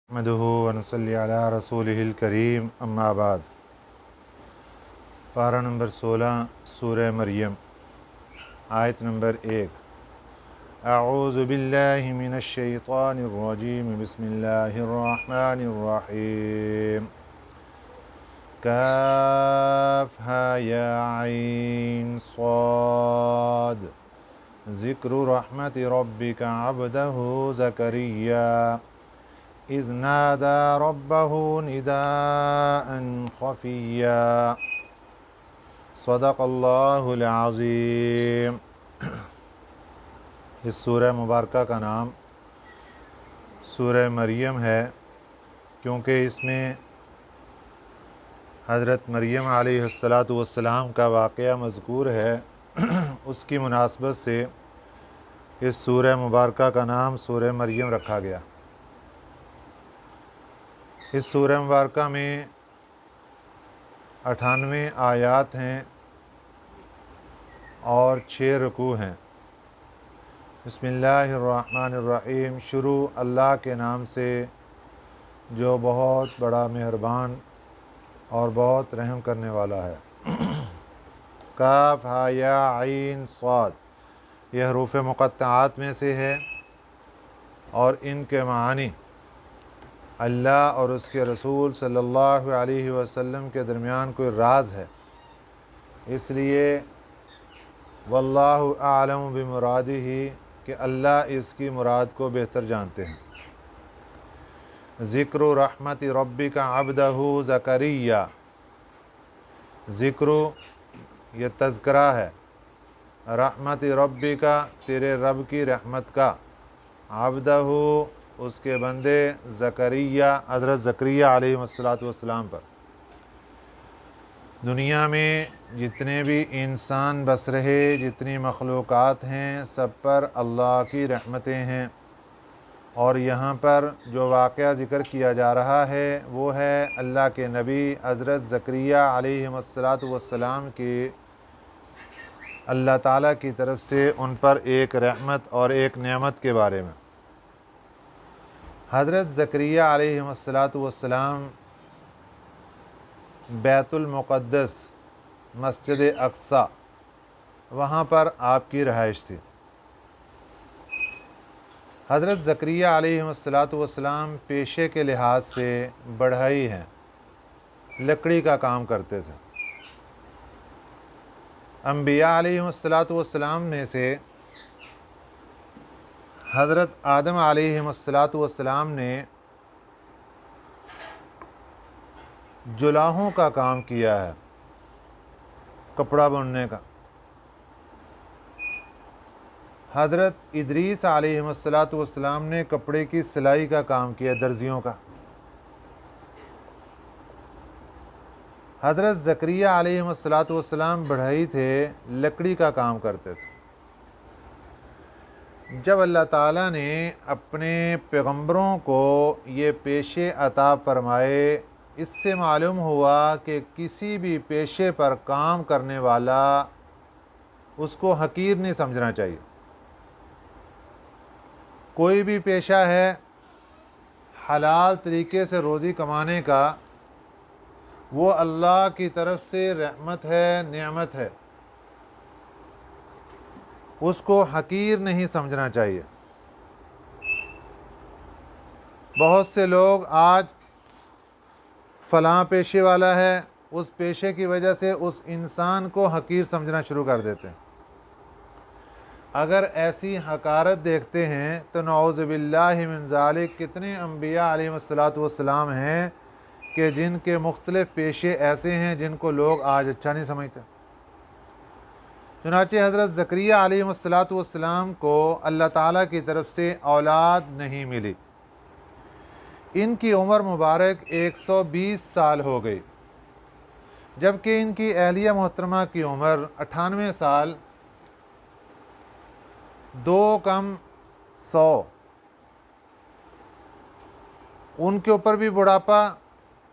نحمدہ و نصلی علی رسولہ الکریم اما بعد۔ پارہ نمبر 16 سورہ مریم، آیت نمبر 1۔ اعوذ باللہ من الشیطان الرجیم، بسم اللہ الرحمن الرحیم۔ کاف ہا یا عین صاد، ذکر رحمت ربک عبدہ زکریا اذ نادى ربه نداء خفيا، صدق اللہ العظیم۔ اس سورہ مبارکہ کا نام سورہ مریم ہے کیونکہ اس میں حضرت مریم علیہ السلام کا واقعہ مذکور ہے۔ اس کی مناسبت سے اس سورہ مبارکہ کا نام سورہ مریم رکھا گیا۔ اس سورہ مبارکہ میں 98 آیات ہیں اور 6 رکوع ہیں۔ بسم اللہ الرحمن الرحیم، شروع اللہ کے نام سے جو بہت بڑا مہربان اور بہت رحم کرنے والا ہے۔ کاف ہا یا عین صاد، یہ حروف مقطعات میں سے ہے اور ان کے معنی اللہ اور اس کے رسول صلی اللہ علیہ وسلم کے درمیان کوئی راز ہے، اس لیے واللہ اعلم بمرادہ، کہ اللہ اس کی مراد کو بہتر جانتے ہیں۔ ذکر رحمت ربک عبدہ زکریا، ذکر یہ تذکرہ ہے، رحمت ربک تیرے رب کی رحمت کا، عبدہ اس کے بندے زکریا حضرت زکریا علیہ السلام پر۔ دنیا میں جتنے بھی انسان بس رہے، جتنی مخلوقات ہیں، سب پر اللہ کی رحمتیں ہیں، اور یہاں پر جو واقعہ ذکر کیا جا رہا ہے وہ ہے اللہ کے نبی حضرت زکریا علیہ السلام کی اللہ تعالیٰ کی طرف سے ان پر ایک رحمت اور ایک نعمت کے بارے میں۔ حضرت زکریا علیہ السلام بیت المقدس، مسجد اقصی، وہاں پر آپ کی رہائش تھی۔ حضرت زکریا علیہ السلام پیشے کے لحاظ سے بڑھئی ہیں، لکڑی کا کام کرتے تھے۔ انبیاء علیہ السلام میں سے حضرت آدم علیہ السلام نے جلاہوں کا کام کیا ہے، کپڑا بننے کا۔ حضرت ادریس علیہ السلام نے کپڑے کی سلائی کا کام کیا، درزیوں کا۔ حضرت زکریا علیہ السلام بڑھئی تھے، لکڑی کا کام کرتے تھے۔ جب اللہ تعالیٰ نے اپنے پیغمبروں کو یہ پیشے عطا فرمائے، اس سے معلوم ہوا کہ کسی بھی پیشے پر کام کرنے والا اس کو حقیر نہیں سمجھنا چاہیے۔ کوئی بھی پیشہ ہے حلال طریقے سے روزی کمانے کا، وہ اللہ کی طرف سے رحمت ہے، نعمت ہے، اس کو حقیر نہیں سمجھنا چاہیے۔ بہت سے لوگ آج فلاں پیشے والا ہے، اس پیشے کی وجہ سے اس انسان کو حقیر سمجھنا شروع کر دیتے ہیں۔ اگر ایسی حقارت دیکھتے ہیں تو نعوذ باللہ من ذالک، کتنے انبیاء علیہ السلام ہیں کہ جن کے مختلف پیشے ایسے ہیں جن کو لوگ آج اچھا نہیں سمجھتے۔ چنانچہ حضرت زکریا علیہ السلام کو اللہ تعالیٰ کی طرف سے اولاد نہیں ملی۔ ان کی عمر مبارک 120 سال ہو گئی، جبکہ ان کی اہلیہ محترمہ کی عمر 98 سال، 2 کم 100۔ ان کے اوپر بھی بڑھاپا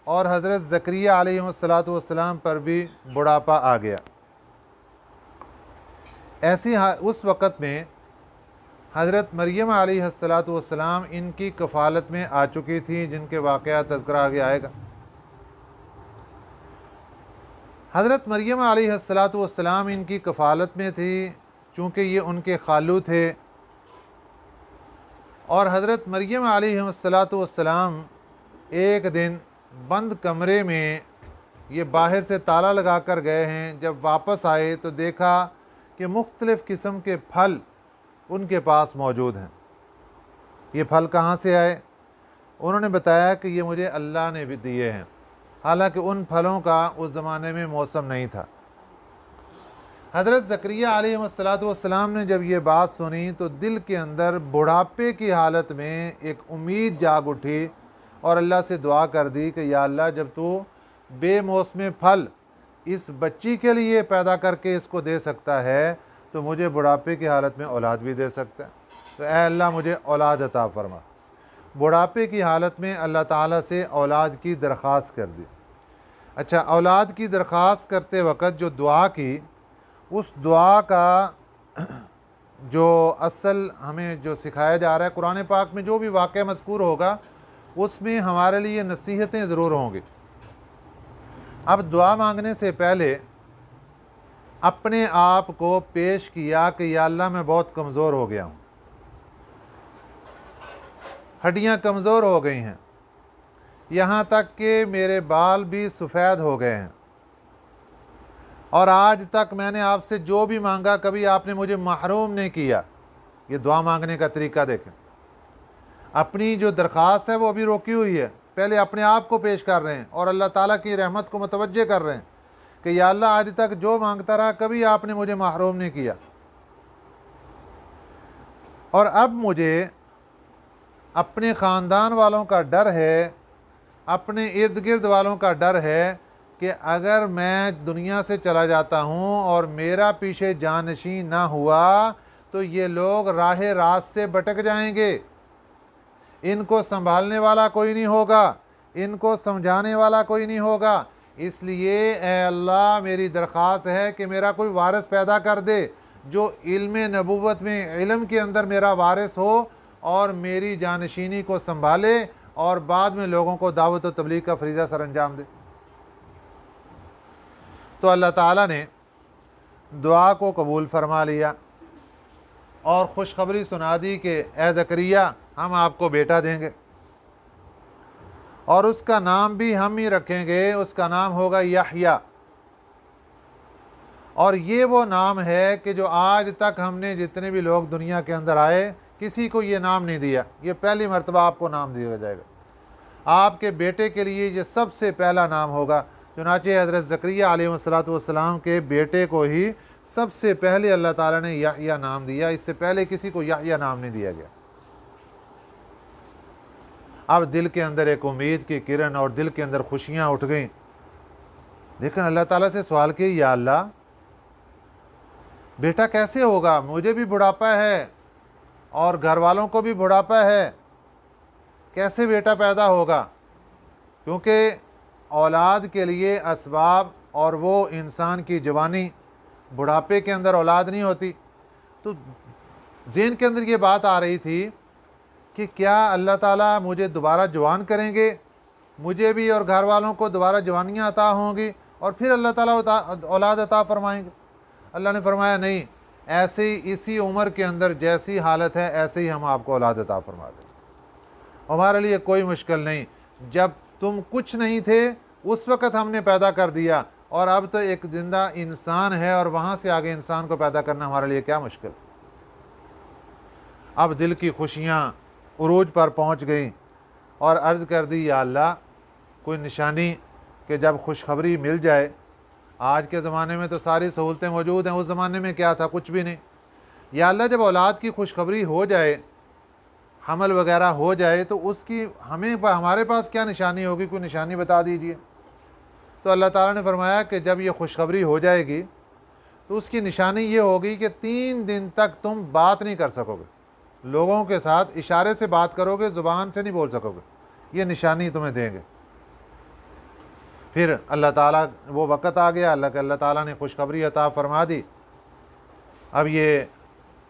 اور حضرت زکریا علیہ السلام پر بھی بڑھاپا آ گیا۔ اس وقت میں حضرت مریم علیہ السلام ان کی کفالت میں آ چکی تھیں، جن کے واقعات تذکرہ آگے آئے گا۔ حضرت مریم علیہ السلام ان کی کفالت میں تھی، چونکہ یہ ان کے خالو تھے، اور حضرت مریم علیہ السلام ایک دن بند کمرے میں یہ باہر سے تالا لگا کر گئے ہیں۔ جب واپس آئے تو دیکھا کہ مختلف قسم کے پھل ان کے پاس موجود ہیں۔ یہ پھل کہاں سے آئے؟ انہوں نے بتایا کہ یہ مجھے اللہ نے بھی دیے ہیں، حالانکہ ان پھلوں کا اس زمانے میں موسم نہیں تھا۔ حضرت زکریا علیہ السلام نے جب یہ بات سنی تو دل کے اندر بڑھاپے کی حالت میں ایک امید جاگ اٹھی، اور اللہ سے دعا کر دی کہ یا اللہ، جب تو بے موسم پھل اس بچی کے لیے پیدا کر کے اس کو دے سکتا ہے تو مجھے بڑھاپے کی حالت میں اولاد بھی دے سکتا ہے، تو اے اللہ مجھے اولاد عطا فرما۔ بڑھاپے کی حالت میں اللہ تعالیٰ سے اولاد کی درخواست کر دی۔ اچھا، اولاد کی درخواست کرتے وقت جو دعا کی، اس دعا کا جو اصل ہمیں جو سکھایا جا رہا ہے، قرآن پاک میں جو بھی واقعہ مذکور ہوگا اس میں ہمارے لیے نصیحتیں ضرور ہوں گی۔ اب دعا مانگنے سے پہلے اپنے آپ کو پیش کیا کہ یا اللہ میں بہت کمزور ہو گیا ہوں، ہڈیاں کمزور ہو گئی ہیں، یہاں تک کہ میرے بال بھی سفید ہو گئے ہیں، اور آج تک میں نے آپ سے جو بھی مانگا کبھی آپ نے مجھے محروم نہیں کیا۔ یہ دعا مانگنے کا طریقہ دیکھیں، اپنی جو درخواست ہے وہ ابھی روکی ہوئی ہے، پہلے اپنے آپ کو پیش کر رہے ہیں اور اللہ تعالیٰ کی رحمت کو متوجہ کر رہے ہیں کہ یا اللہ آج تک جو مانگتا رہا کبھی آپ نے مجھے محروم نہیں کیا، اور اب مجھے اپنے خاندان والوں کا ڈر ہے، اپنے ارد گرد والوں کا ڈر ہے کہ اگر میں دنیا سے چلا جاتا ہوں اور میرا پیچھے جانشین نہ ہوا تو یہ لوگ راہ راست سے بھٹک جائیں گے، ان کو سنبھالنے والا کوئی نہیں ہوگا، ان کو سمجھانے والا کوئی نہیں ہوگا، اس لیے اے اللہ میری درخواست ہے کہ میرا کوئی وارث پیدا کر دے جو علم نبوت میں، علم کے اندر میرا وارث ہو اور میری جانشینی کو سنبھالے اور بعد میں لوگوں کو دعوت و تبلیغ کا فریضہ سر انجام دے۔ تو اللہ تعالیٰ نے دعا کو قبول فرما لیا اور خوشخبری سنا دی کہ اے زکریا، ہم آپ کو بیٹا دیں گے، اور اس کا نام بھی ہم ہی رکھیں گے، اس کا نام ہوگا یحییٰ۔ اور یہ وہ نام ہے کہ جو آج تک ہم نے جتنے بھی لوگ دنیا کے اندر آئے کسی کو یہ نام نہیں دیا، یہ پہلی مرتبہ آپ کو نام دیا جائے گا، آپ کے بیٹے کے لیے یہ سب سے پہلا نام ہوگا۔ چنانچہ حضرت زکریا علیہ السلام کے بیٹے کو ہی سب سے پہلے اللہ تعالیٰ نے یحییٰ نام دیا، اس سے پہلے کسی کو یحییٰ نام نہیں دیا گیا۔ اب دل کے اندر ایک امید کی کرن اور دل کے اندر خوشیاں اٹھ گئیں، لیکن اللہ تعالیٰ سے سوال کی، یا اللہ بیٹا کیسے ہوگا؟ مجھے بھی بڑھاپا ہے اور گھر والوں کو بھی بڑھاپا ہے، کیسے بیٹا پیدا ہوگا؟ کیونکہ اولاد کے لیے اسباب اور وہ انسان کی جوانی، بڑھاپے کے اندر اولاد نہیں ہوتی۔ تو ذہن کے اندر یہ بات آ رہی تھی کہ کیا اللہ تعالیٰ مجھے دوبارہ جوان کریں گے، مجھے بھی اور گھر والوں کو دوبارہ جوانیاں عطا ہوں گی اور پھر اللہ تعالیٰ اولاد عطا فرمائیں گے؟ اللہ نے فرمایا نہیں، ایسے ہی اسی عمر کے اندر جیسی حالت ہے ایسے ہی ہم آپ کو اولاد عطا فرما دیں، ہمارے لیے کوئی مشکل نہیں، جب تم کچھ نہیں تھے اس وقت ہم نے پیدا کر دیا، اور اب تو ایک زندہ انسان ہے اور وہاں سے آگے انسان کو پیدا کرنا ہمارے لیے کیا مشکل۔ اب دل کی خوشیاں عروج پر پہنچ گئیں اور عرض کر دی، یا اللہ کوئی نشانی کہ جب خوشخبری مل جائے۔ آج کے زمانے میں تو ساری سہولتیں موجود ہیں، اس زمانے میں کیا تھا؟ کچھ بھی نہیں۔ یا اللہ جب اولاد کی خوشخبری ہو جائے، حمل وغیرہ ہو جائے تو اس کی ہمارے پاس کیا نشانی ہوگی؟ کوئی نشانی بتا دیجئے۔ تو اللہ تعالیٰ نے فرمایا کہ جب یہ خوشخبری ہو جائے گی تو اس کی نشانی یہ ہوگی کہ 3 دن تک تم بات نہیں کر سکو گے، لوگوں کے ساتھ اشارے سے بات کرو گے، زبان سے نہیں بول سکو گے، یہ نشانی تمہیں دیں گے۔ پھر اللہ تعالیٰ وہ وقت آ گیا، اللہ تعالیٰ نے خوشخبری عطا فرما دی۔ اب یہ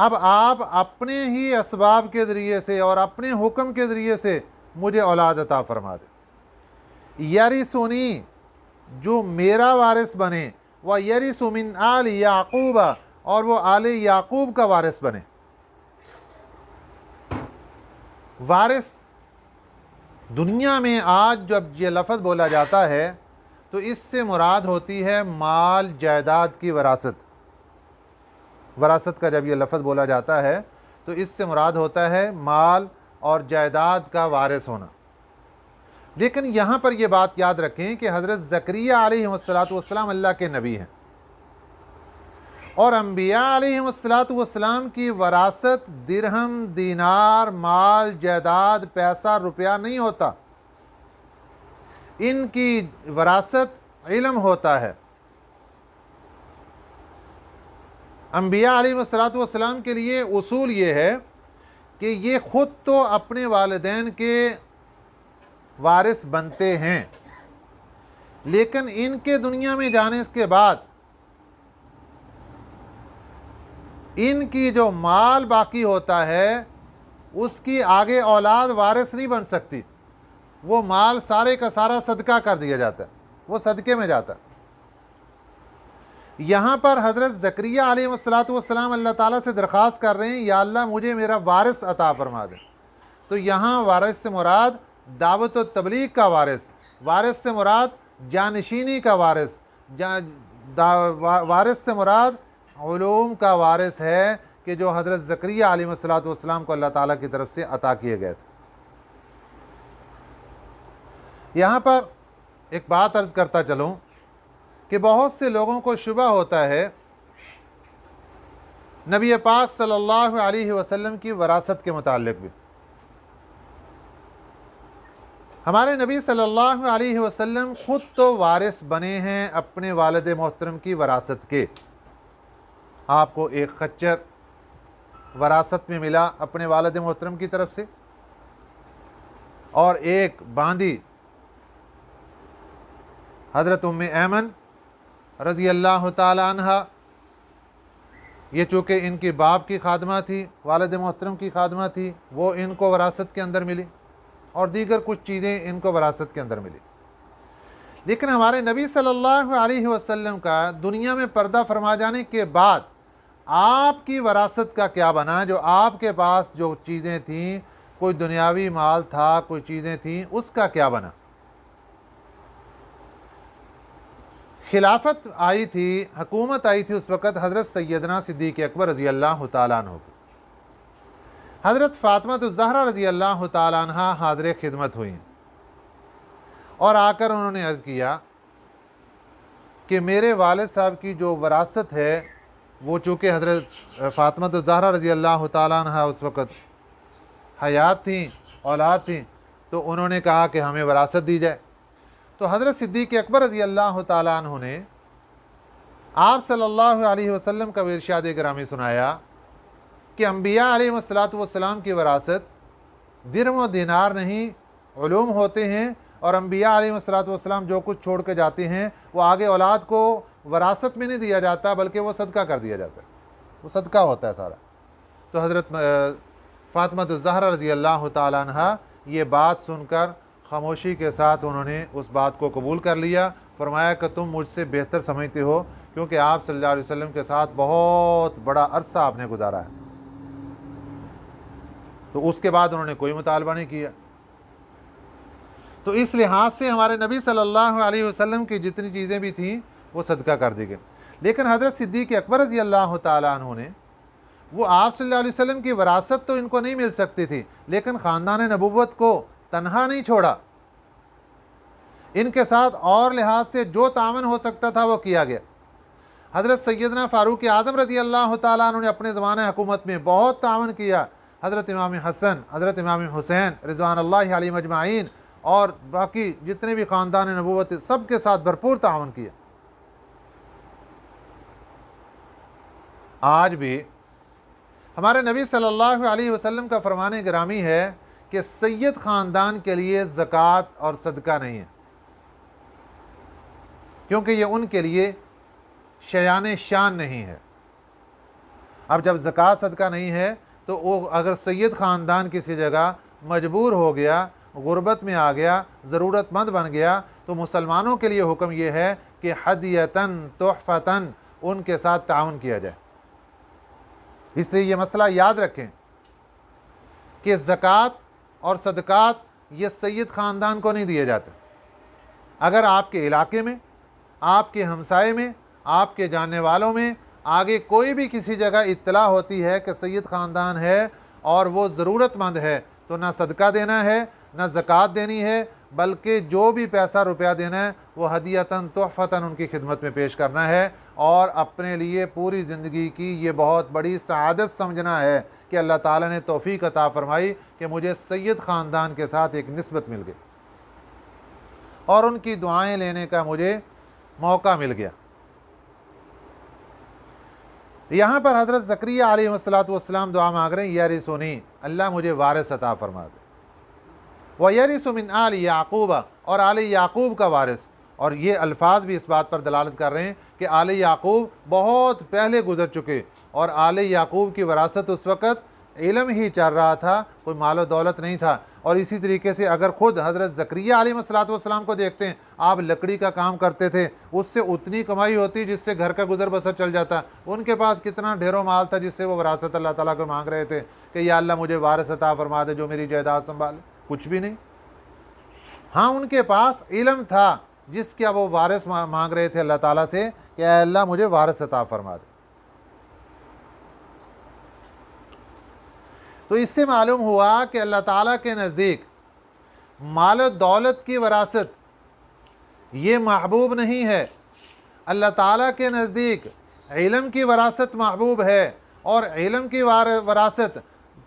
اب آپ اپنے ہی اسباب کے ذریعے سے اور اپنے حکم کے ذریعے سے مجھے اولاد عطا فرما دے، یرثنی، جو میرا وارث بنے، وَيَرِثُ مِنْ آلِ یعقوب، اور وہ آل یعقوب کا وارث بنے۔ وارث دنیا میں آج جب یہ لفظ بولا جاتا ہے تو اس سے مراد ہوتی ہے مال جائیداد کی وراثت۔ وراثت کا جب یہ لفظ بولا جاتا ہے تو اس سے مراد ہوتا ہے مال اور جائیداد کا وارث ہونا۔ لیکن یہاں پر یہ بات یاد رکھیں کہ حضرت زکریا علیہ السلام اللہ کے نبی ہیں، اور انبیاء علیہ السلام کی وراثت درہم، دینار، مال، جائیداد، پیسہ، روپیہ نہیں ہوتا، ان کی وراثت علم ہوتا ہے۔ انبیاء علیہ السلام کے لیے اصول یہ ہے کہ یہ خود تو اپنے والدین کے وارث بنتے ہیں، لیکن ان کے دنیا میں جانے کے بعد ان کی جو مال باقی ہوتا ہے اس کی آگے اولاد وارث نہیں بن سکتی، وہ مال سارے کا سارا صدقہ کر دیا جاتا ہے، وہ صدقے میں جاتا ہے۔ یہاں پر حضرت زکریا علیہ السلام اللہ تعالیٰ سے درخواست کر رہے ہیں، یا اللہ مجھے میرا وارث عطا فرما دے۔ تو یہاں وارث سے مراد دعوت و تبلیغ کا وارث، وارث سے مراد جانشینی کا وارث، وارث سے مراد علوم کا وارث ہے کہ جو حضرت زکریا علیہ السلام کو اللہ تعالیٰ کی طرف سے عطا کیے گئے تھے۔ یہاں پر ایک بات عرض کرتا چلوں کہ بہت سے لوگوں کو شبہ ہوتا ہے نبی پاک صلی اللہ علیہ وسلم کی وراثت کے متعلق بھی۔ ہمارے نبی صلی اللہ علیہ وسلم خود تو وارث بنے ہیں اپنے والد محترم کی وراثت کے۔ آپ کو ایک خچر وراثت میں ملا اپنے والد محترم کی طرف سے، اور ایک باندی حضرت ام ایمن رضی اللہ تعالی عنہ، یہ چونکہ ان کی باپ کی خادمہ تھی، والد محترم کی خادمہ تھی، وہ ان کو وراثت کے اندر ملی، اور دیگر کچھ چیزیں ان کو وراثت کے اندر ملی۔ لیکن ہمارے نبی صلی اللہ علیہ وسلم کا دنیا میں پردہ فرما جانے کے بعد آپ کی وراثت کا کیا بنا؟ جو آپ کے پاس جو چیزیں تھیں، کوئی دنیاوی مال تھا، کوئی چیزیں تھیں، اس کا کیا بنا؟ خلافت آئی تھی، حکومت آئی تھی اس وقت حضرت سیدنا صدیق اکبر رضی اللہ تعالیٰ عنہ کی۔ حضرت فاطمہ الزہرا رضی اللہ تعالیٰ عنہ حاضر خدمت ہوئیں، اور آ کر انہوں نے عرض کیا کہ میرے والد صاحب کی جو وراثت ہے، وہ چونکہ حضرت فاطمہ الزہرا رضی اللہ تعالیٰ عنہ اس وقت حیات تھیں، اولاد تھیں، تو انہوں نے کہا کہ ہمیں وراثت دی جائے۔ تو حضرت صدیق اکبر رضی اللہ تعالیٰ عنہ نے آپ صلی اللہ علیہ وسلم کا ارشاد گرامی سنایا کہ انبیاء علیہ السلام کی وراثت درہم و دینار نہیں، علوم ہوتے ہیں، اور انبیاء علیہ السلام جو کچھ چھوڑ کے جاتے ہیں وہ آگے اولاد کو وراثت میں نہیں دیا جاتا، بلکہ وہ صدقہ کر دیا جاتا ہے، وہ صدقہ ہوتا ہے سارا۔ تو حضرت فاطمہ الزہرا رضی اللہ تعالیٰ عنہ یہ بات سن کر خاموشی کے ساتھ انہوں نے اس بات کو قبول کر لیا، فرمایا کہ تم مجھ سے بہتر سمجھتے ہو، کیونکہ آپ صلی اللہ علیہ وسلم کے ساتھ بہت بڑا عرصہ آپ نے گزارا ہے۔ تو اس کے بعد انہوں نے کوئی مطالبہ نہیں کیا۔ تو اس لحاظ سے ہمارے نبی صلی اللہ علیہ وسلم کی جتنی چیزیں بھی تھیں وہ صدقہ کر دی گئی۔ لیکن حضرت صدیق اکبر رضی اللہ تعالیٰ عنہ نے، وہ آپ صلی اللہ علیہ وسلم کی وراثت تو ان کو نہیں مل سکتی تھی، لیکن خاندان نبوت کو تنہا نہیں چھوڑا، ان کے ساتھ اور لحاظ سے جو تعاون ہو سکتا تھا وہ کیا گیا۔ حضرت سیدنا فاروق اعظم رضی اللہ تعالیٰ عنہ نے اپنے زمانہ حکومت میں بہت تعاون کیا، حضرت امام حسن، حضرت امام حسین رضوان اللہ علیہم اجمعین، اور باقی جتنے بھی خاندان نبوت سب کے ساتھ بھرپور تعاون کیا۔ آج بھی ہمارے نبی صلی اللہ علیہ وسلم کا فرمان گرامی ہے کہ سید خاندان کے لیے زکوٰۃ اور صدقہ نہیں ہے، کیونکہ یہ ان کے لیے شیان شان نہیں ہے۔ اب جب زکوٰۃ صدقہ نہیں ہے تو وہ اگر سید خاندان کسی جگہ مجبور ہو گیا، غربت میں آ گیا، ضرورت مند بن گیا، تو مسلمانوں کے لیے حکم یہ ہے کہ ہدیۃً تحفۃً ان کے ساتھ تعاون کیا جائے۔ اس لیے یہ مسئلہ یاد رکھیں کہ زکوٰۃ اور صدقات یہ سید خاندان کو نہیں دیے جاتے۔ اگر آپ کے علاقے میں، آپ کے ہمسائے میں، آپ کے جاننے والوں میں آگے کوئی بھی کسی جگہ اطلاع ہوتی ہے کہ سید خاندان ہے اور وہ ضرورت مند ہے، تو نہ صدقہ دینا ہے نہ زکوٰۃ دینی ہے، بلکہ جو بھی پیسہ روپیہ دینا ہے وہ ہدیۃً تحفۃً ان کی خدمت میں پیش کرنا ہے، اور اپنے لیے پوری زندگی کی یہ بہت بڑی سعادت سمجھنا ہے کہ اللہ تعالیٰ نے توفیق عطا فرمائی کہ مجھے سید خاندان کے ساتھ ایک نسبت مل گئی اور ان کی دعائیں لینے کا مجھے موقع مل گیا۔ یہاں پر حضرت زکریا علیہ السلام دعا مانگ رہے ہیں، یرثنی، اللہ مجھے وارث عطا فرما دے، وَيَرِثُ مِنْ آلِ یعقوب، اور آل یعقوب کا وارث۔ اور یہ الفاظ بھی اس بات پر دلالت کر رہے ہیں کہ آل یعقوب بہت پہلے گزر چکے، اور آل یعقوب کی وراثت اس وقت علم ہی چل رہا تھا، کوئی مال و دولت نہیں تھا۔ اور اسی طریقے سے اگر خود حضرت زکریا علیہ السلام کو دیکھتے ہیں، آپ لکڑی کا کام کرتے تھے، اس سے اتنی کمائی ہوتی جس سے گھر کا گزر بسر چل جاتا۔ ان کے پاس کتنا ڈھیروں مال تھا جس سے وہ وراثت اللہ تعالیٰ کو مانگ رہے تھے کہ یا اللہ مجھے وارث عطا فرما دے جو میری جائیداد سنبھالے۔ کچھ بھی نہیں۔ ہاں ان کے پاس علم تھا جس کا وہ وارث مانگ رہے تھے اللہ تعالیٰ سے کہ اے اللہ مجھے وارث عطا فرما دے۔ تو اس سے معلوم ہوا کہ اللہ تعالیٰ کے نزدیک مال و دولت کی وراثت یہ محبوب نہیں ہے، اللہ تعالیٰ کے نزدیک علم کی وراثت محبوب ہے، اور علم کی وراثت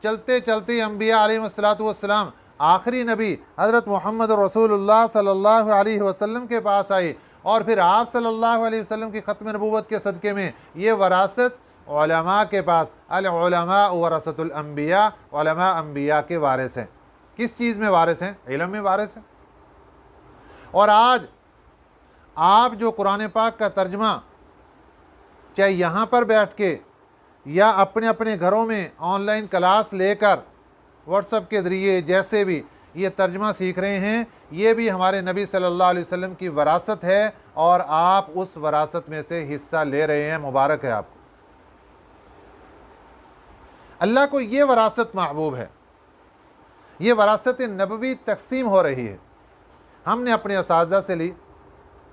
چلتے چلتے انبیاء علیہ السلام آخری نبی حضرت محمد رسول اللہ صلی اللہ علیہ وسلم کے پاس آئی، اور پھر آپ صلی اللہ علیہ وسلم کی ختم نبوت کے صدقے میں یہ وراثت علماء کے پاس، العلماء ورثۃ الانبیاء، علماء انبیاء کے وارث ہیں۔ کس چیز میں وارث ہیں؟ علم میں وارث ہیں۔ اور آج آپ جو قرآن پاک کا ترجمہ چاہے یہاں پر بیٹھ کے یا اپنے اپنے گھروں میں آن لائن کلاس لے کر واٹس ایپ کے ذریعے جیسے بھی یہ ترجمہ سیکھ رہے ہیں، یہ بھی ہمارے نبی صلی اللہ علیہ وسلم کی وراثت ہے، اور آپ اس وراثت میں سے حصہ لے رہے ہیں۔ مبارک ہے آپ کو۔ اللہ کو یہ وراثت محبوب ہے، یہ وراثت نبوی تقسیم ہو رہی ہے، ہم نے اپنے اساتذہ سے لی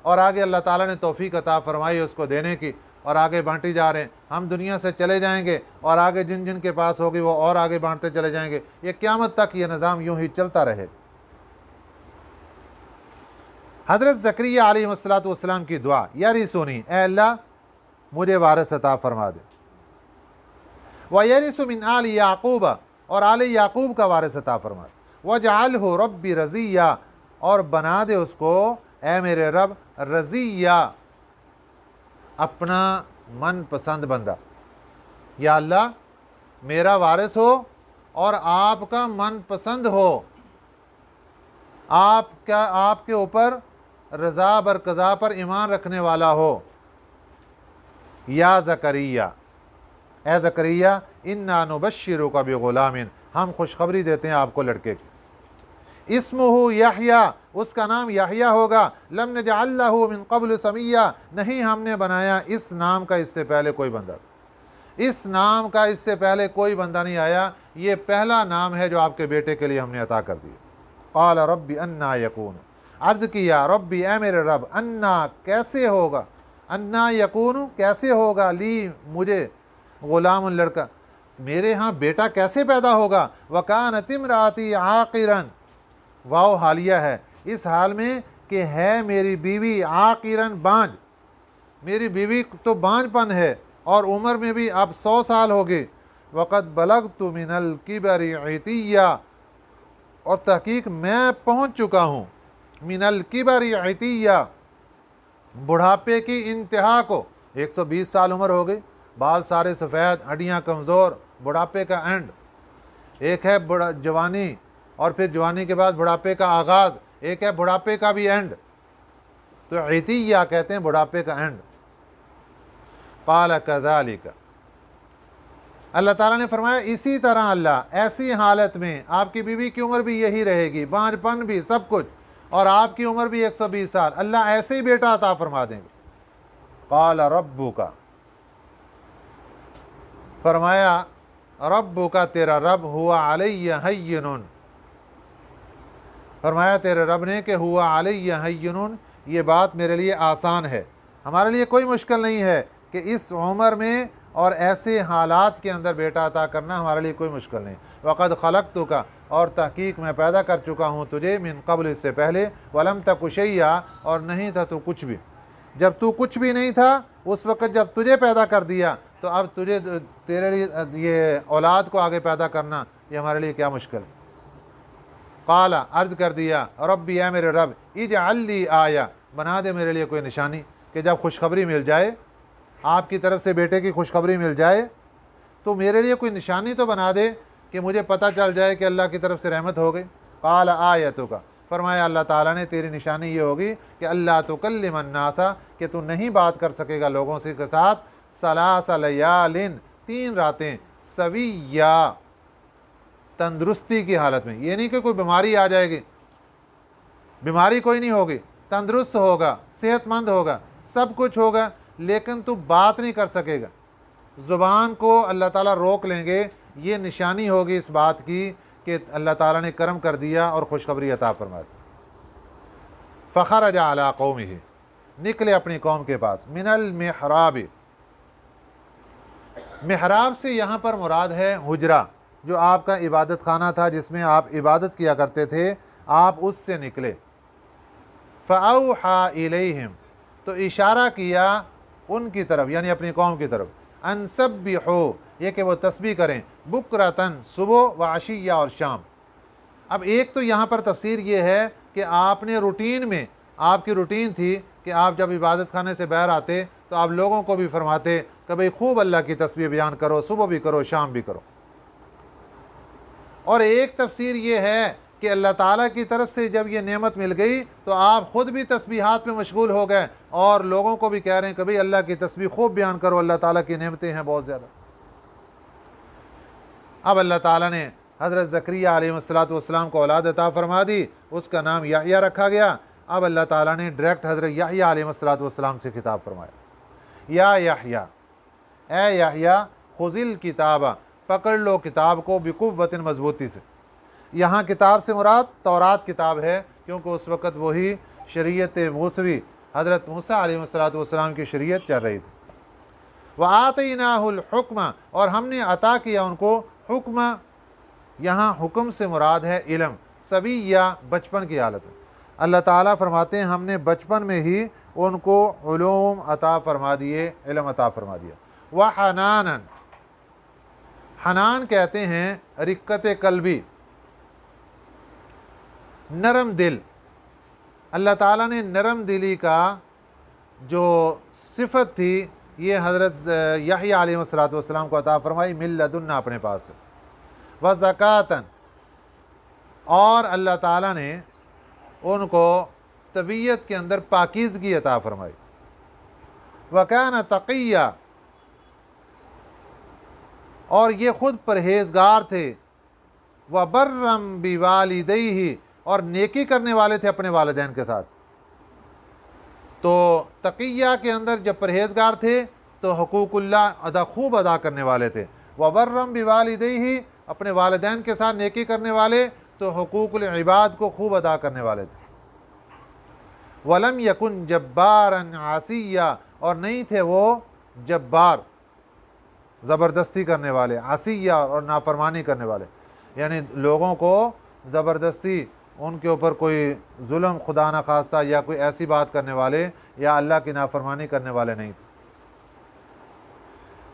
اور آگے اللہ تعالیٰ نے توفیق عطا فرمائی اس کو دینے کی، اور آگے بانٹی جا رہے ہیں۔ ہم دنیا سے چلے جائیں گے اور آگے جن جن کے پاس ہوگی وہ اور آگے بانٹتے چلے جائیں گے، یہ قیامت تک یہ نظام یوں ہی چلتا رہے۔ حضرت زکریا علیہ السلام کی دعا، یرثنی، اے اللہ مجھے وارث عطا فرما دے، وَيَرِثُ مِنْ آلِ یعقوب، اور آل یعقوب کا وارث عطا فرما دے، وَاجْعَلْهُ رَبِّ رَضِیًّا، اور بنا دے اس کو اے میرے رب رضیہ، اپنا من پسند بندہ۔ یا اللہ میرا وارث ہو اور آپ کا من پسند ہو، آپ کے اوپر رضا بر قضا پر ایمان رکھنے والا ہو۔ یا زکریا، اے زکریا، انا نبشرک بغلام، ہم خوشخبری دیتے ہیں آپ کو لڑکے کی، اسمہ یحییٰ، اس کا نام یحییٰ ہوگا، لم نجعل لہ من قبل سمیہ، نہیں ہم نے بنایا اس نام کا اس سے پہلے کوئی بندہ، اس نام کا اس سے پہلے کوئی بندہ نہیں آیا، یہ پہلا نام ہے جو آپ کے بیٹے کے لیے ہم نے عطا کر دیا۔ قال رب انا یکون، عرض کیا ربی، اے میرے رب، انا کیسے ہوگا، انا یکون کیسے ہوگا، لی مجھے، غلام لڑکا، میرے ہاں بیٹا کیسے پیدا ہوگا، وکانت امراتی عاقرا، واو حالیہ ہے، اس حال میں کہ ہے میری بیوی عاقرن، بانجھ، میری بیوی تو بانجھ پن ہے اور عمر میں بھی اب 100 سال ہو گئے، وقد بلغت من الکبر عتیہ، اور تحقیق میں پہنچ چکا ہوں، من الکبر عتیہ، بڑھاپے کی انتہا کو، 120 سال عمر ہو گئی، بال سارے سفید، ہڈیاں کمزور، بڑھاپے کا اینڈ۔ ایک ہے جوانی، اور پھر جوانی کے بعد بڑھاپے کا آغاز، ایک ہے بڑھاپے کا بھی اینڈ، تو عتیہ کہتے ہیں بڑھاپے کا اینڈ۔ قال کذالک، اللہ تعالیٰ نے فرمایا اسی طرح اللہ ایسی حالت میں آپ کی بیوی کی عمر بھی یہی رہے گی، بانجھ بھی سب کچھ، اور آپ کی عمر بھی 120 سال، اللہ ایسے ہی بیٹا عطا فرما دیں گے۔ قال ربک، فرمایا ربک تیرا رب، ہوا علی ہین، فرمایا تیرے رب نے کہ ہوا علی ہین، یہ بات میرے لیے آسان ہے، ہمارے لیے کوئی مشکل نہیں ہے کہ اس عمر میں اور ایسے حالات کے اندر بیٹا عطا کرنا ہمارے لیے کوئی مشکل نہیں۔ وقد خلقتک، اور تحقیق میں پیدا کر چکا ہوں تجھے، من قبل اس سے پہلے، ولم تک شیئا، اور نہیں تھا تو کچھ بھی، جب تو کچھ بھی نہیں تھا اس وقت جب تجھے پیدا کر دیا تو اب تجھے تیرے لیے یہ اولاد کو آگے پیدا کرنا یہ ہمارے لیے کیا مشکل ہے۔ قال، عرض کر دیا، ربی اے میرے رب، اجعل لی آیا، بنا دے میرے لیے کوئی نشانی کہ جب خوشخبری مل جائے، آپ کی طرف سے بیٹے کی خوشخبری مل جائے تو میرے لیے کوئی نشانی تو بنا دے کہ مجھے پتہ چل جائے کہ اللہ کی طرف سے رحمت ہو گئی۔ قال آیتک، فرمایا اللہ تعالیٰ نے تیری نشانی یہ ہوگی کہ اللہ تکلم الناس، کہ تو نہیں بات کر سکے گا لوگوں سے کے ساتھ، ثلاث لیال، 3 راتیں، سویہ، تندرستی کی حالت میں، یہ نہیں کہ کوئی بیماری آ جائے گی، بیماری کوئی نہیں ہوگی، تندرست ہوگا، صحت مند ہوگا، سب کچھ ہوگا، لیکن تو بات نہیں کر سکے گا، زبان کو اللہ تعالیٰ روک لیں گے۔ یہ نشانی ہوگی اس بات کی کہ اللہ تعالیٰ نے کرم کر دیا اور خوشخبری عطا فرما دی۔ فخرج علی قومہ، نکلے اپنی قوم کے پاس، من المحراب، محراب سے یہاں پر مراد ہے حجرہ، جو آپ کا عبادت خانہ تھا جس میں آپ عبادت کیا کرتے تھے، آپ اس سے نکلے۔ فأوحى الیہم، تو اشارہ کیا ان کی طرف، یعنی اپنی قوم کی طرف، ان سبحوا، یہ کہ وہ تسبیح کریں، بکرتن، صبح، وعشیہ، اور شام۔ اب ایک تو یہاں پر تفسیر یہ ہے کہ آپ نے روٹین میں، آپ کی روٹین تھی کہ آپ جب عبادت خانے سے باہر آتے تو آپ لوگوں کو بھی فرماتے کہ بھئی خوب اللہ کی تسبیح بیان کرو، صبح بھی کرو، شام بھی کرو۔ اور ایک تفسیر یہ ہے کہ اللہ تعالیٰ کی طرف سے جب یہ نعمت مل گئی تو آپ خود بھی تسبیحات میں مشغول ہو گئے اور لوگوں کو بھی کہہ رہے ہیں کہ بھئی اللہ کی تسبیح خوب بیان کرو، اللہ تعالیٰ کی نعمتیں ہیں بہت زیادہ۔ اب اللہ تعالیٰ نے حضرت زکریہ علیہ السلام کو اولاد عطا فرما دی، اس کا نام یحییٰ رکھا گیا۔ اب اللہ تعالیٰ نے ڈائریکٹ حضرت یحییٰ علیہ السلام سے خطاب فرمایا، یا یحییٰ، اے یحییٰ، خذ الکتاب، پکڑ لو کتاب کو، بقوت، مضبوطی سے۔ یہاں کتاب سے مراد تورات کتاب ہے، کیونکہ اس وقت وہی شریعت موسوی حضرت موسیٰ علیہ السلام کی شریعت چل رہی تھی۔ وَآتَيْنَاهُ الْحُكْمَ، اور ہم نے عطا کیا ان کو حکم، یہاں حکم سے مراد ہے علم، سبیہ، بچپن کی حالت میں۔ اللہ تعالیٰ فرماتے ہیں ہم نے بچپن میں ہی ان کو علوم عطا فرما دیے، علم عطا فرما دیا۔ وَحَنَانًا، حنان کہتے ہیں رقت قلبی، نرم دل۔ اللہ تعالیٰ نے نرم دلی کا جو صفت تھی یہ حضرت یحییٰ علیہ السلام کو عطا فرمائی، من لدنا، اپنے پاس سے۔ وزکاتً، اور اللہ تعالیٰ نے ان کو طبیعت کے اندر پاکیزگی عطا فرمائی۔ وکان تقیہ، اور یہ خود پرہیزگار تھے۔ وبرم بوالدیہ، اور نیکی کرنے والے تھے اپنے والدین کے ساتھ۔ تو تقیہ کے اندر جب پرہیزگار تھے تو حقوق اللہ خوب ادا کرنے والے تھے۔ وبرم بوالدیہ، اپنے والدین کے ساتھ نیکی کرنے والے تو حقوق العباد کو خوب ادا کرنے والے تھے۔ ولم یکن جبارا عصیا، اور نہیں تھے وہ جبار، زبردستی کرنے والے، عصیہ، اور نافرمانی کرنے والے، یعنی لوگوں کو زبردستی ان کے اوپر کوئی ظلم خدا نخواستہ یا کوئی ایسی بات کرنے والے یا اللہ کی نافرمانی کرنے والے نہیں تھے۔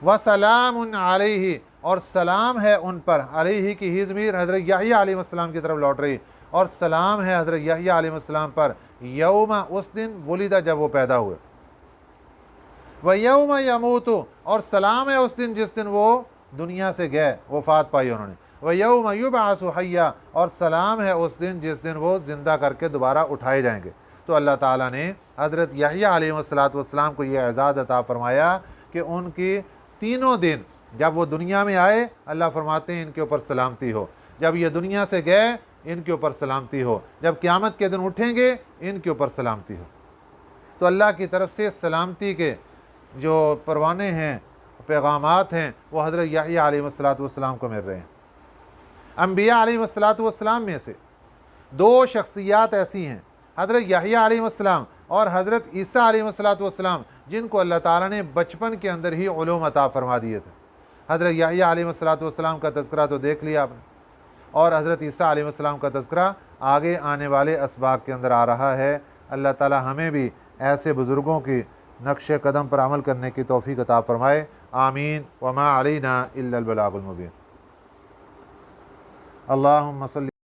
وسلام علیہ، اور سلام ہے ان پر، علیہ کی ہی ضمیر حضرت یحییٰ علیہ السلام کی طرف لوٹ رہی، اور سلام ہے حضرت یحییٰ علیہ السلام پر، یوم، اس دن، ولدہ، جب وہ پیدا ہوئے، وَيَوْمَ يَمُوتُ، اور سلام ہے اس دن جس دن وہ دنیا سے گئے، وفات پائی انہوں نے، وَيَوْمَ يُبْعَثُ حَيًّا، اور سلام ہے اس دن جس دن وہ زندہ کر کے دوبارہ اٹھائے جائیں گے۔ تو اللہ تعالیٰ نے حضرت یحییٰ علیہ السلام کو یہ اعزاز عطا فرمایا کہ ان کی تینوں دن جب وہ دنیا میں آئے اللہ فرماتے ہیں ان کے اوپر سلامتی ہو، جب یہ دنیا سے گئے ان کے اوپر سلامتی ہو، جب قیامت کے دن اٹھیں گے ان کے اوپر سلامتی ہو۔ تو اللہ کی طرف سے سلامتی کے جو پروانے ہیں، پیغامات ہیں، وہ حضرت یحییٰ علیہ السلام کو مل رہے ہیں۔ انبیاء علیہ السلام میں سے دو شخصیات ایسی ہیں، حضرت یحییٰ علیہ السلام اور حضرت عیسیٰ علیہ السلام، جن کو اللہ تعالیٰ نے بچپن کے اندر ہی علوم عطا فرما دیے تھے۔ حضرت یحییٰ علیہ السلام کا تذکرہ تو دیکھ لیا آپ نے، اور حضرت عیسیٰ علیہ السلام کا تذکرہ آگے آنے والے اسباق کے اندر آ رہا ہے۔ اللہ تعالیٰ ہمیں بھی ایسے بزرگوں کی نقش قدم پر عمل کرنے کی توفیق عطا فرمائے، آمین۔ وما علینا الا البلاغ المبین۔ اللہم صلی